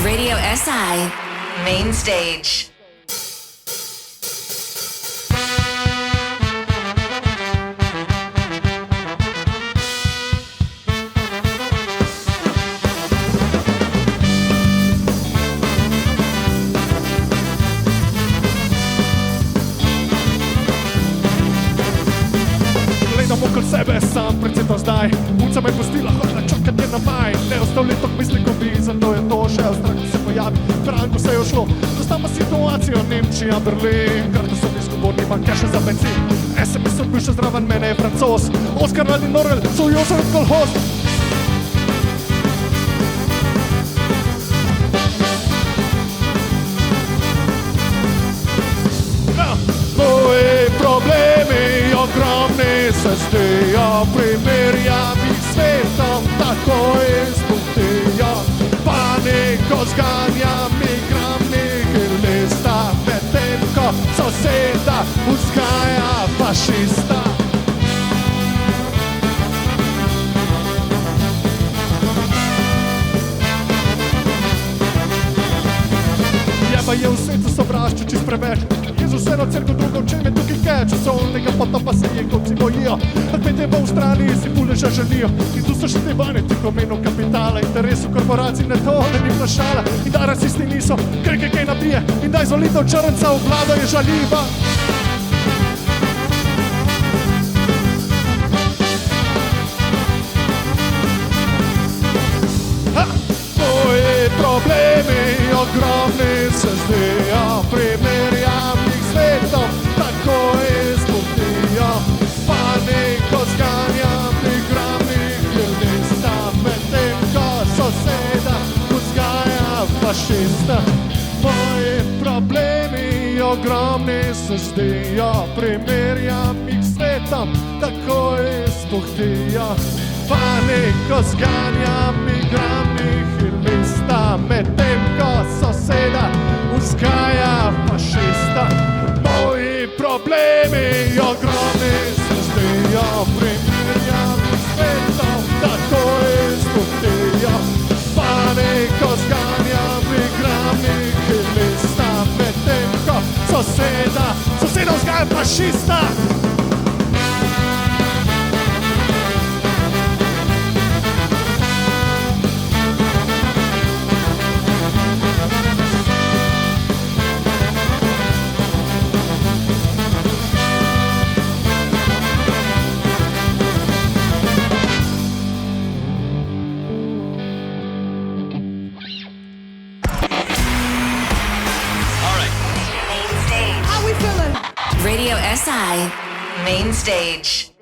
Radio SI Main Stage. Gledam okoli sebe, sam predvsem zdaj. Punca me je pustila, hvala čakati na maj. Ne ostal letok misli, ko bi, zato je to še strah, ko se pojavi. Franko se je šlo, dostama situacijo, Nemčija, Berlin. Karto sem izgubil, nimam keša za benzin. SMS odbil še zraven, mene je Francos. Oskar ali Norel, so Jozef Kolhost. Moji problemi ogromni se zdijo, primerjam jih s svetom, tako izpuhtijo. Paniko zganja migrantnih lista, medtem ko soseda vzgaja fašista. Jeba je v svetu sovraštvo čist preveč. Jezus eno cerko drugo, če me tukaj kaj, časovnega potopa se je kot si bojijo. Medtem v Avstraliji si puleža želijo. In tu so še te vane, tiko menu kapitala, interesu korporacij, ne to, ne ni vprašala. In da rasisti niso, kreke kaj nabije. In da izvolitev črnca v vlado je žaljiva. Moji problemi ogromni se zdijo, primerjam jih s svetom, tako izpuhtijo. Paniko zganja migrantnih lista, medtem ko soseda vzgaja fašista. Moji problemi ogromni se zdijo, primerjam jih s svetom, tako izpuhtijo. Paniko zganja migrantnih lista, medtem ko soseda vzgaja fašista. Moji problemi ogromni se zdijo, primerjam jih s svetom, tako izpuhtijo. Paniko zganja migrantnih lista, medtem ko soseda vzgaja fašista. Radio SI Main Stage.